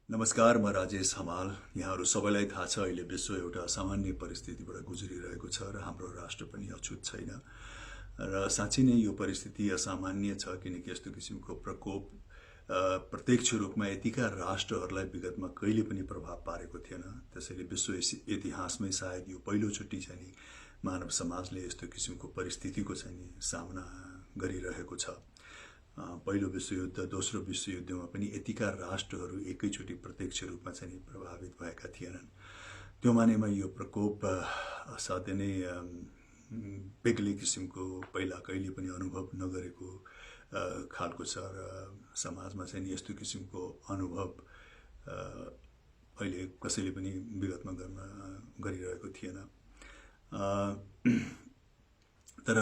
नमस्कार, म राजेश हमाल। यहाँहरू सबैलाई थाहा छ अहिले विश्व एउटा असामान्य परिस्थितिबाट गुज्रिरहेको छ र हाम्रो राष्ट्र पनि अछुत छैन। र साँच्चै नै यो परिस्थिति असामान्य छ किनकि यस्तो किसिमको प्रकोप प्रत्यक्ष रूपमा यतिका राष्ट्रहरूलाई विगतमा कहिले पनि प्रभाव पारेको थिएन। त्यसैले विश्व इतिहासमै सायद यो पहिलोचोटि चाहिँ नि मानव समाजले यस्तो किसिमको परिस्थितिको चाहिँ नि सामना गरिरहेको छ। पहिलो विश्वयुद्ध, दोस्रो विश्वयुद्धमा पनि यतिका राष्ट्रहरू एकैचोटि प्रत्यक्ष रूपमा चाहिँ प्रभावित भएका थिएनन्। त्यो मानेमा यो प्रकोप असाध्यै नै बेग्लै किसिमको पहिला कहिले पनि अनुभव नगरेको खालको छ र समाजमा चाहिँ यस्तो किसिमको अनुभव अहिले कसैले पनि विगतमा गरिरहेको थिएन। तर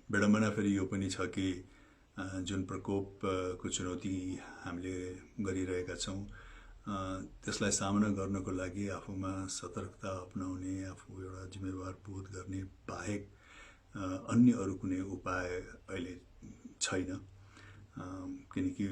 विडम्बना फेरि यो पनि छ कि जुन प्रकोपको चुनौती हामीले गरिरहेका छौँ त्यसलाई सामना गर्नको लागि आफूमा सतर्कता अपनाउने, आफू एउटा जिम्मेवार बोध गर्ने बाहेक अन्य अरू कुनै उपाय अहिले छैन। किनकि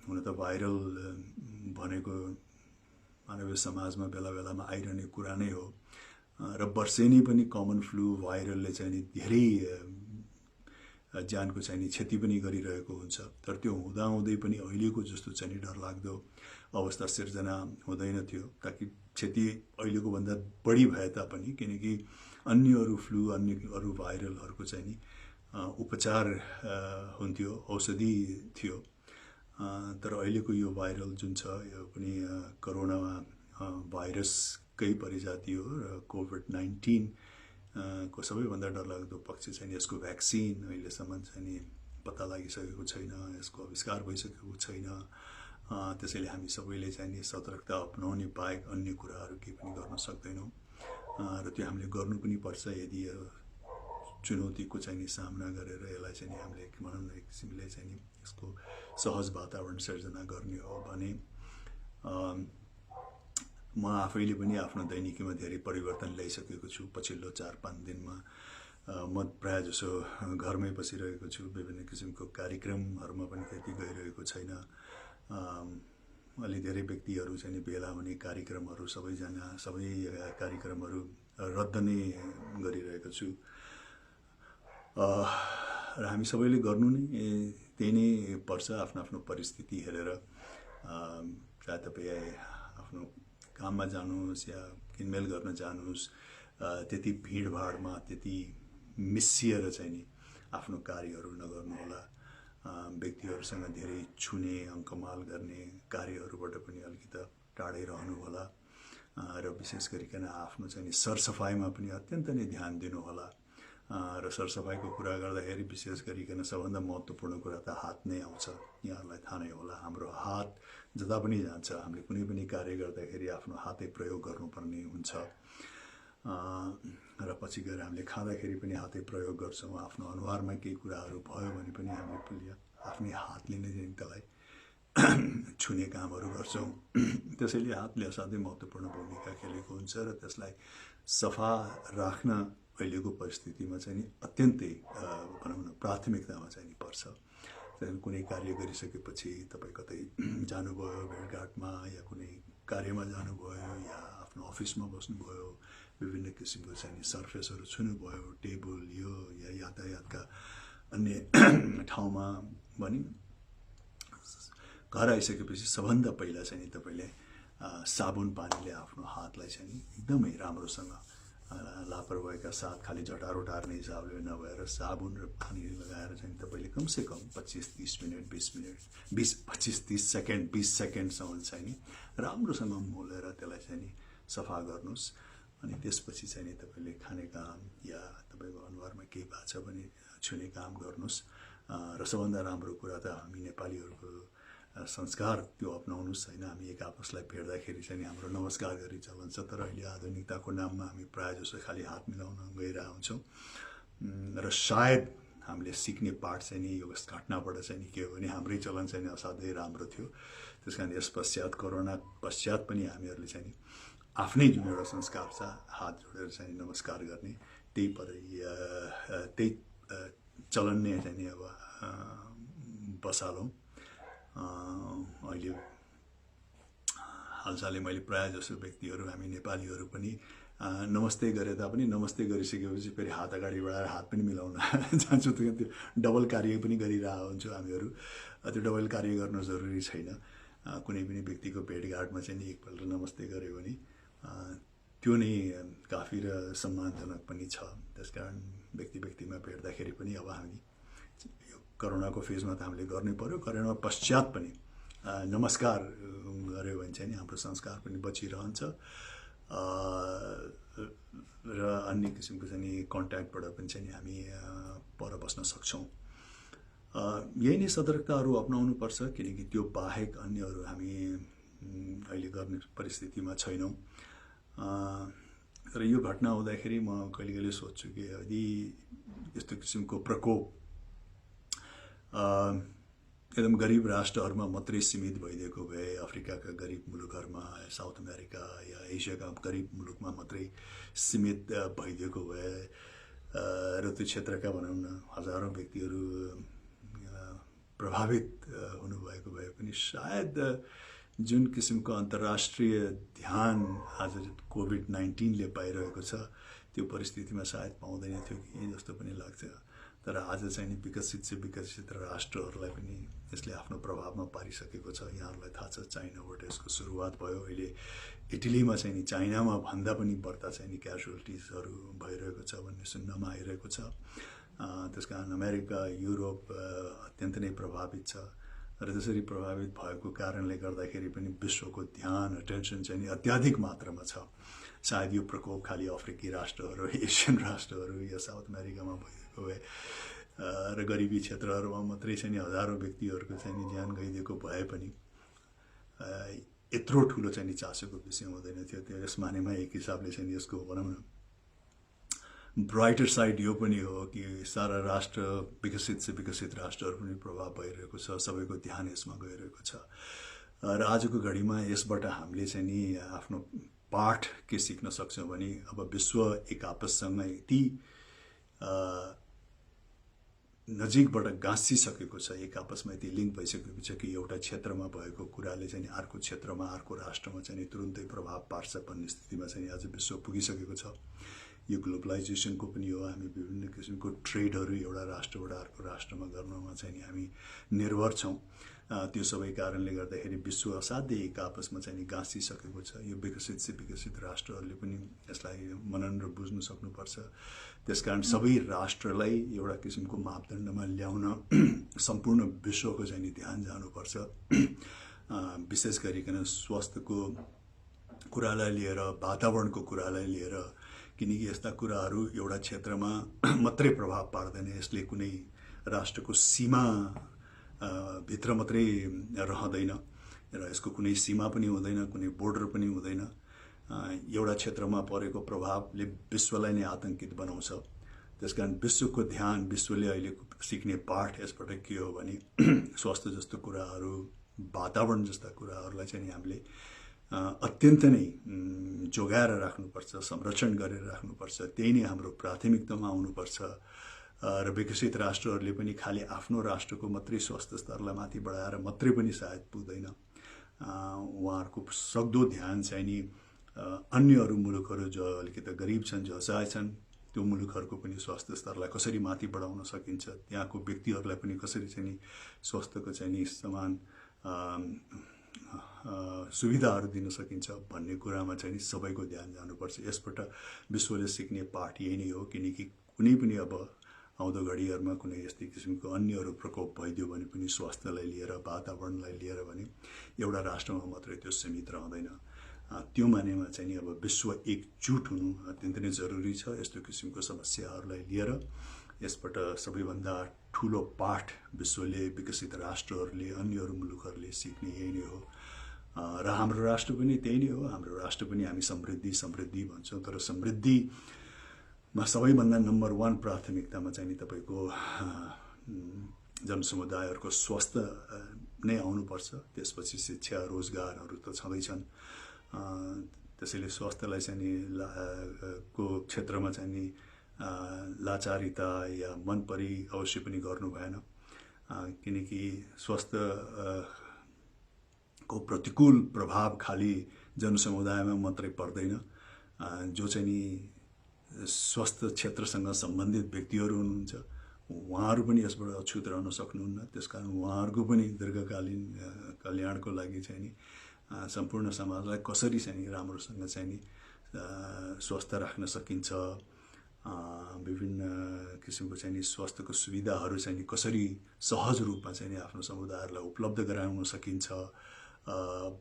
हुन त भाइरल भनेको मानवीय समाजमा बेला बेलामा आइरहने कुरा नै हो र वर्षेनी पनि कमन फ्लू भाइरलले चाहिँ नि धेरै ज्यानको चाहिँ क्षति पनि गरिरहेको हुन्छ। तर त्यो हुँदाहुँदै पनि अहिलेको जस्तो चाहिँ डरलाग्दो अवस्था सिर्जना हुँदैन थियो, ताकि क्षति अहिलेको भन्दा बढी भए तापनि किनकि अन्य अरू फ्लू, अन्य अरू भाइरलहरूको चाहिँ नि उपचार हुन्थ्यो, औषधि थियो। तर अहिलेको यो भाइरल जुन छ यो पनि कोरोना भाइरसकै परिजाति हो र कोभिड-19 को सबैभन्दा डरलाग्दो पक्ष चाहिँ यसको भ्याक्सिन अहिलेसम्म चाहिँ नि पत्ता लागिसकेको छैन, यसको आविष्कार भइसकेको छैन। त्यसैले हामी सबैले चाहिँ नि सतर्कता अपनाउने बाहेक अन्य कुराहरू केही पनि गर्न सक्दैनौँ र त्यो हामीले गर्नु पनि पर्छ यदि चुनौतीको चाहिँ नि सामना गरेर यसलाई चाहिँ नि हामीले भनौँ न एक किसिमले चाहिँ नि यसको सहज वातावरण सिर्जना गर्ने हो भने म आफैले पनि आफ्नो दैनिकीमा धेरै परिवर्तन ल्याइसकेको छु। पछिल्लो 4-5 दिनमा म प्रायः जसो घरमै बसिरहेको छु, विभिन्न किसिमको कार्यक्रमहरूमा पनि त्यति गइरहेको छैन। अलि धेरै व्यक्तिहरू चाहिँ नि भेला हुने कार्यक्रमहरू सबै कार्यक्रमहरू रद्द नै गरिरहेको छु र हामी सबैले गर्नु नै त्यही नै पर्छ आफ्नो आफ्नो परिस्थिति हेरेर। चाहे तपाईँ आफ्नो काममा जानुहोस् या किनमेल गर्न जानुहोस्, त्यति भिडभाडमा त्यति मिसिएर चाहिँ नि आफ्नो कार्यहरू नगर्नुहोला। व्यक्तिहरूसँग धेरै छुने, अङ्कमाल गर्ने कार्यहरूबाट पनि अलिकति टाढै रहनुहोला र विशेष गरिकन आफ्नो चाहिँ नि सरसफाइमा पनि अत्यन्त नै ध्यान दिनुहोला। र सरसफाइको कुरा गर्दाखेरि विशेष गरिकन सबभन्दा महत्त्वपूर्ण कुरा त हात नै आउँछ। यहाँहरूलाई थाहा नै होला, हाम्रो हात जता पनि जान्छ, हामीले कुनै पनि कार्य गर्दाखेरि आफ्नो हातै प्रयोग गर्नुपर्ने हुन्छ र पछि गएर हामीले खाँदाखेरि पनि हातै प्रयोग गर्छौँ। आफ्नो अनुहारमा केही कुराहरू भयो भने पनि हामीले आफ्नै हातले नै त्यसलाई छुने कामहरू गर्छौँ। त्यसैले हातले असाध्यै महत्त्वपूर्ण भूमिका खेलेको हुन्छ र त्यसलाई सफा राख्न अहिलेको परिस्थितिमा चाहिँ नि अत्यन्तै भनौँ न प्राथमिकतामा चाहिँ नि पर्छ। कुनै कार्य गरिसकेपछि तपाईँ कतै जानुभयो भेटघाटमा या कुनै कार्यमा जानुभयो या आफ्नो अफिसमा बस्नुभयो, विभिन्न किसिमको चाहिँ नि सर्फेसहरू छुनुभयो, टेबल यो या यातायातका अन्य ठाउँमा भने घर आइसकेपछि सबभन्दा पहिला चाहिँ नि तपाईँले साबुन पानीले आफ्नो हातलाई चाहिँ नि एकदमै राम्रोसँग लापरवाहीका साथ खालि झटारो टार्ने हिसाबले नभएर साबुन र पानी लगाएर चाहिँ तपाईँले कमसेकम 25-30 मिनट 25-30 सेकेन्ड 20 सेकेन्डसम्म चाहिँ नि राम्रोसँग मोलेर त्यसलाई चाहिँ नि सफा गर्नुहोस्। अनि त्यसपछि चाहिँ नि तपाईँले खाने काम या तपाईँको अनुहारमा केही भएको छ भने छुने काम गर्नुहोस्। र सबभन्दा राम्रो कुरा त हामी नेपालीहरूको संस्कार त्यो अपनाउनुहोस् होइन। हामी एक आपसलाई भेट्दाखेरि चाहिँ हाम्रो नमस्कार गरी चलन छ, तर अहिले आधुनिकताको नाममा हामी प्रायः जसो खालि हात मिलाउन गइरहेको हुन्छौँ र सायद हामीले सिक्ने पाठ चाहिँ नि यो घटनाबाट चाहिँ नि के हो भने हाम्रै चलन चाहिँ नि असाध्यै राम्रो थियो। त्यस कारण यस पश्चात कोरोना पश्चात पनि हामीहरूले चाहिँ नि आफ्नै जुन एउटा संस्कार छ हात जोडेर चाहिँ नमस्कार गर्ने, त्यही चलन नै चाहिँ नि अब बसालौँ। अहिले हालसालै मैले प्रायः जसो व्यक्तिहरू हामी नेपालीहरू पनि नमस्ते गरे तापनि नमस्ते गरिसकेपछि फेरि हात अगाडि बढाएर हात पनि मिलाउन जान्छु। त्यो डबल कार्य पनि गरिरहेको हुन्छु हामीहरू। त्यो डबल कार्य गर्न जरुरी छैन। कुनै पनि व्यक्तिको भेटघाटमा चाहिँ नि एकपल्ट नमस्ते गऱ्यो भने त्यो नै काफी र सम्मानजनक पनि छ। त्यसकारण व्यक्तिमा भेट्दाखेरि पनि अब हामी यो कोरोनाको फेजमा त हामीले गर्नै पर्यो। कोरोना पश्चात पनि नमस्कार गऱ्यो भने चाहिँ नि हाम्रो संस्कार पनि बचिरहन्छ र अन्य किसिमको चाहिँ नि कन्ट्याक्टबाट पनि चाहिँ नि हामी पर बस्न सक्छौँ। यही नै सतर्कताहरू अपनाउनु पर्छ, किनकि त्यो बाहेक अन्यहरू हामी अहिले गर्ने परिस्थितिमा छैनौँ। तर यो घटना हुँदाखेरि म कहिले कहिले सोच्छु कि यदि यस्तो किसिमको प्रकोप एकदम गरिब राष्ट्रहरूमा मात्रै सीमित भइदिएको भए, अफ्रिकाका गरिब मुलुकहरूमा, साउथ अमेरिका या एसियाका गरिब मुलुकमा मात्रै सीमित भइदिएको भए र त्यो क्षेत्रका भनौँ न हजारौँ व्यक्तिहरू प्रभावित हुनुभएको भए पनि सायद जुन किसिमको अन्तर्राष्ट्रिय ध्यान आज कोभिड-19ले पाइरहेको छ त्यो परिस्थितिमा सायद पाउँदैन थियो कि जस्तो पनि लाग्छ। तर आज चाहिँ नि विकसित राष्ट्रहरूलाई पनि यसले आफ्नो प्रभावमा पारिसकेको छ। यहाँहरूलाई थाहा छ चाइनाबाट यसको सुरुवात भयो। अहिले इटलीमा चाहिँ नि चाइनामा भन्दा पनि बढ्ता चाहिँ नि क्याजुअलिटिजहरू भइरहेको छ भन्ने सुन्नमा आइरहेको छ। त्यसकारण अमेरिका, युरोप अत्यन्त नै प्रभावित छ र त्यसरी प्रभावित भएको कारणले गर्दाखेरि पनि विश्वको ध्यान अटेन्सन चाहिँ नि अत्याधिक मात्रामा छ। सायद यो प्रकोप खालि अफ्रिकी राष्ट्रहरू, एसियन राष्ट्रहरू या साउथ अमेरिकामा भइदिएको भए र गरिबी क्षेत्रहरूमा मात्रै चाहिँ नि हजारौँ व्यक्तिहरूको चाहिँ नि ज्यान गइदिएको भए पनि यत्रो ठुलो चाहिँ नि चासोको विषय हुँदैन थियो। त्यो यस मानेमा एक हिसाबले चाहिँ यसको भनौँ न ब्राइटर साइड यो पनि हो कि सारा राष्ट्र विकसित राष्ट्रहरू पनि प्रभाव भइरहेको छ, सबैको ध्यान यसमा गइरहेको छ। र आजको घडीमा यसबाट हामीले चाहिँ नि आफ्नो पाठ के सिक्न सक्छौँ भने अब विश्व एक आपससँग यति नजिकबाट गाँसिसकेको छ, एक आपसमा यति लिङ्क भइसकेको छ कि एउटा क्षेत्रमा भएको कुराले चाहिँ अर्को क्षेत्रमा, अर्को राष्ट्रमा चाहिँ तुरुन्तै प्रभाव पार्छ भन्ने स्थितिमा चाहिँ आज विश्व पुगिसकेको छ। यो ग्लोबलाइजेसनको पनि हो। हामी विभिन्न किसिमको ट्रेडहरू एउटा राष्ट्रबाट अर्को राष्ट्रमा गर्नमा चाहिँ नि हामी निर्भर छौँ। त्यो सबै कारणले गर्दाखेरि विश्व असाध्यै एक आपसमा चाहिँ नि गाँसिसकेको छ। यो विकसित राष्ट्रहरूले पनि यसलाई मनन र बुझ्नु सक्नुपर्छ। त्यसकारण सबै राष्ट्रलाई एउटा किसिमको मापदण्डमा ल्याउन सम्पूर्ण विश्वको चाहिँ नि ध्यान जानुपर्छ। विशेष गरिकन स्वास्थ्यको कुरालाई लिएर, वातावरणको कुरालाई लिएर, किनकि यस्ता कुराहरू एउटा क्षेत्रमा मात्रै प्रभाव पार्दैन। यसले कुनै राष्ट्रको सीमा भित्र मात्रै रहँदैन र यसको कुनै सीमा पनि हुँदैन, कुनै बोर्डर पनि हुँदैन। एउटा क्षेत्रमा परेको प्रभावले विश्वलाई नै आतंकित बनाउँछ। त्यसकारण विश्वको ध्यान, विश्वले अहिले सिक्ने पाठ यसबाट के हो भने स्वास्थ्य जस्तो कुराहरू, वातावरण जस्ता कुराहरूलाई चाहिँ हामीले अत्यन्त नै जोगाएर राख्नुपर्छ, संरक्षण गरेर राख्नुपर्छ। त्यही नै हाम्रो प्राथमिकतामा आउनुपर्छ। र विकसित राष्ट्रहरूले पनि खालि आफ्नो राष्ट्रको मात्रै स्वास्थ्य स्तरलाई माथि बढाएर मात्रै पनि सायद पुग्दैन। उहाँहरूको सक्दो ध्यान चाहिँ नि अन्यहरू मुलुकहरू जो अलिकति गरिब छन्, जो असहाय छन्, त्यो मुलुकहरूको पनि स्वास्थ्य स्तरलाई कसरी माथि बढाउन सकिन्छ, त्यहाँको व्यक्तिहरूलाई पनि कसरी चाहिँ नि स्वास्थ्यको चाहिँ नि समान सुविधाहरू दिन सकिन्छ भन्ने कुरामा चाहिँ नि सबैको ध्यान जानुपर्छ। यसबाट विश्वले सिक्ने पाठ यही नै हो। किनकि कुनै पनि अब आउँदो घडीहरूमा कुनै यस्तै किसिमको अन्यहरू प्रकोप भइदियो भने पनि स्वास्थ्यलाई लिएर, वातावरणलाई लिएर भने एउटा राष्ट्रमा मात्रै त्यो सीमित रहँदैन। त्यो मानेमा चाहिँ नि अब विश्व एकजुट हुनु अत्यन्त नै जरुरी छ यस्तो किसिमको समस्याहरूलाई लिएर। यसबाट सबैभन्दा ठुलो पाठ विश्वले, विकसित राष्ट्रहरूले, अन्यहरू मुलुकहरूले सिक्ने यही नै हो। र हाम्रो राष्ट्र पनि त्यही नै हो। हाम्रो राष्ट्र पनि हामी समृद्धि भन्छौँ, तर समृद्धिमा सबैभन्दा नम्बर 1 प्राथमिकतामा चाहिँ नि तपाईँको जनसमुदायहरूको स्वास्थ्य नै आउनुपर्छ। त्यसपछि शिक्षा, रोजगारहरू त छँदैछन्। त्यसैले स्वास्थ्यलाई चाहिँ नि को क्षेत्रमा चाहिँ नि लाचारिता या मनपरी अवश्य पनि गर्नु भएन। किनकि स्वास्थ्य को प्रतिकूल प्रभाव खाली जनसमुदायमा मात्रै पर्दैन, जो चाहिँ नि स्वास्थ्य क्षेत्रसँग सम्बन्धित व्यक्तिहरू हुनुहुन्छ उहाँहरू पनि यसबाट अछुत रहन सक्नुहुन्न। त्यसकारण उहाँहरूको पनि दीर्घकालीन कल्याणको लागि चाहिँ नि सम्पूर्ण समाजलाई कसरी चाहिँ नि राम्रोसँग चाहिँ नि स्वस्थ राख्न सकिन्छ, विभिन्न किसिमको चाहिँ नि स्वास्थ्यको सुविधाहरू चाहिँ नि कसरी सहज रूपमा चाहिँ नि आफ्नो समुदायहरूलाई उपलब्ध गराउन सकिन्छ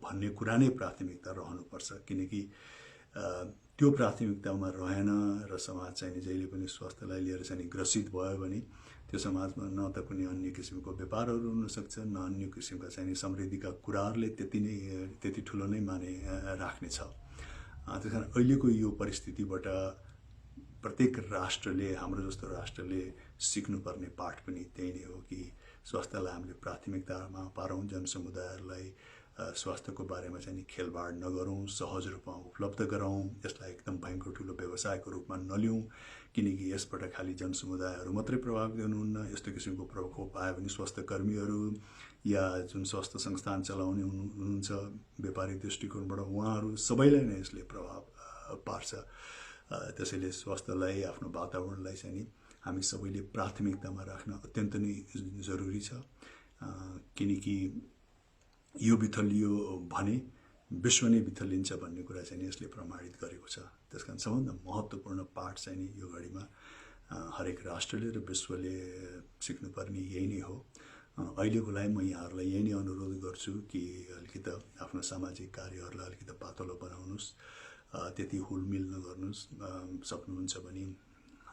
भन्ने कुरा नै प्राथमिकता रहनुपर्छ। किनकि त्यो प्राथमिकतामा रहेन र समाज चाहिँ नि जहिले पनि स्वास्थ्यलाई लिएर चाहिँ नि ग्रसित भयो भने त्यो समाजमा न त कुनै अन्य किसिमको व्यापारहरू हुनसक्छ, न अन्य किसिमका चाहिँ नि समृद्धिका कुराहरूले त्यति ठुलो नै माने राख्नेछ। त्यस कारण अहिलेको यो परिस्थितिबाट प्रत्येक राष्ट्रले, हाम्रो जस्तो राष्ट्रले सिक्नुपर्ने पाठ पनि त्यही नै हो कि स्वास्थ्यलाई हामीले प्राथमिकतामा पारौँ, जनसमुदायहरूलाई स्वास्थ्यको बारेमा चाहिँ नि खेलबाड नगरौँ, सहज रूपमा उपलब्ध गराउँ, यसलाई एकदम भयङ्कर ठुलो व्यवसायको रूपमा नलिउँ। किनकि यसबाट खालि जनसमुदायहरू मात्रै प्रभावित हुनुहुन्न, यस्तो किसिमको प्रकोप आयो भने स्वास्थ्य कर्मीहरू या जुन स्वास्थ्य संस्थान चलाउने हुनुहुन्छ व्यापारिक दृष्टिकोणबाट उहाँहरू सबैलाई नै यसले प्रभाव पार्छ। त्यसैले स्वास्थ्यलाई, आफ्नो वातावरणलाई चाहिँ नि हामी सबैले प्राथमिकतामा राख्न अत्यन्त नै जरुरी छ। किनकि यो बिथलियो भने विश्व नै बिथलिन्छ भन्ने कुरा चाहिँ यसले प्रमाणित गरेको छ। त्यसकारण सबभन्दा महत्त्वपूर्ण पाठ चाहिँ नि यो घडीमा हरेक राष्ट्रले र विश्वले सिक्नुपर्ने यही नै हो। अहिलेको लागि म यहाँहरूलाई यही नै अनुरोध गर्छु कि अलिकति आफ्नो सामाजिक कार्यहरूलाई अलिकति पातलो बनाउनुहोस्, त्यति हुलमिल नगर्नुहोस्। सक्नुहुन्छ भने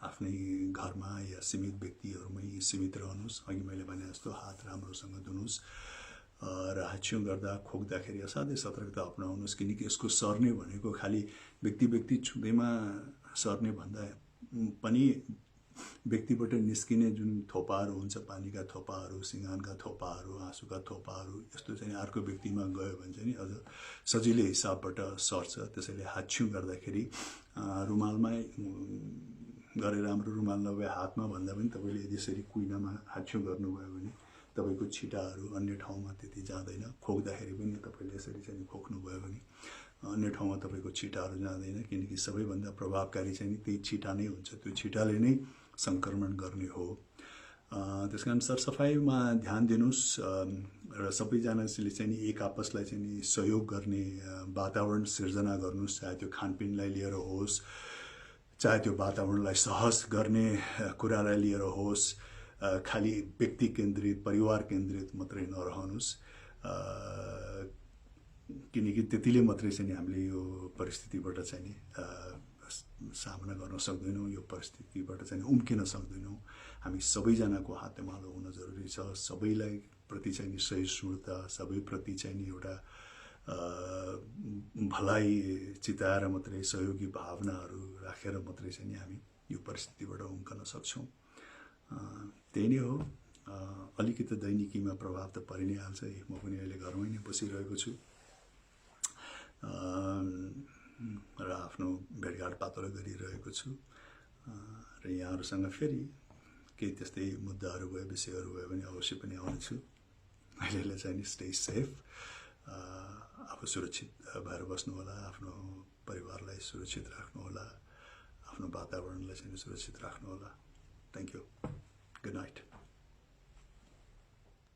आफ्नै घरमा या सीमित व्यक्तिहरूमै सीमित रहनुहोस्। अघि मैले भने जस्तो हात राम्रोसँग धुनुहोस् र हाच्छ्युँ गर्दा खोक्दाखेरि असाध्यै सतर्कता अपनाउनुहोस्। किनकि यसको सर्ने भनेको खालि व्यक्ति छुँदैमा सर्ने भन्दा पनि व्यक्तिबाट निस्किने जुन थोपाहरू हुन्छ, पानीका थोपाहरू, सिँगानका थोपाहरू, आँसुका थोपाहरू, यस्तो चाहिँ अर्को व्यक्तिमा गयो भने चाहिँ अझ सजिलै हिसाबबाट सर्छ। त्यसैले हाच्छ्युँ गर्दाखेरि रुमालमै गरेर राम्रो रुमाल नभए हातमा भन्दा पनि तपाईँले यदि यसरी कुइनामा हाच्छ्युँ गर्नुभयो भने तपाईँको छिटाहरू अन्य ठाउँमा त्यति जाँदैन। खोक्दाखेरि पनि तपाईँले यसरी चाहिँ खोक्नुभयो भने अन्य ठाउँमा तपाईँको छिटाहरू जाँदैन। किनकि सबैभन्दा प्रभावकारी चाहिँ त्यही छिटा नै हुन्छ, त्यो छिटाले नै सङ्क्रमण गर्ने हो। त्यस कारण सरसफाइमा ध्यान दिनुहोस् र सबैजनाले चाहिँ नि एक आपसलाई चाहिँ नि सहयोग गर्ने वातावरण सिर्जना गर्नुहोस्। चाहे त्यो खानपिनलाई लिएर होस्, चाहे त्यो वातावरणलाई सहज गर्ने कुरालाई लिएर होस्, खालि व्यक्ति केन्द्रित, परिवार केन्द्रित मात्रै नरहनुहोस्। किनकि त्यतिले मात्रै चाहिँ हामीले यो परिस्थितिबाट चाहिँ नि सामना गर्न सक्दैनौँ, यो परिस्थितिबाट चाहिँ उम्किन सक्दैनौँ। हामी सबैजनाको हातेमालो हुन जरुरी छ। सबैलाई प्रति चाहिँ नि सहिष्णुता, सबैप्रति चाहिँ नि एउटा भलाइ चिताएर मात्रै, सहयोगी भावनाहरू राखेर मात्रै चाहिँ नि हामी यो परिस्थितिबाट उम्कन सक्छौँ। त्यही नै हो। अलिकति दैनिकीमा प्रभाव त परि नै हाल्छ। म पनि अहिले घरमै नै बसिरहेको छु र आफ्नो भेटघाट पातलो गरिरहेको छु र यहाँहरूसँग फेरि केही त्यस्तै मुद्दाहरू भयो, विषयहरू भयो भने अवश्य पनि आउँछु। अहिलेलाई चाहिँ नि स्टे सेफ, आफू सुरक्षित भएर बस्नुहोला, आफ्नो परिवारलाई सुरक्षित राख्नुहोला, आफ्नो वातावरणलाई चाहिँ सुरक्षित राख्नुहोला। Thank you. Good night.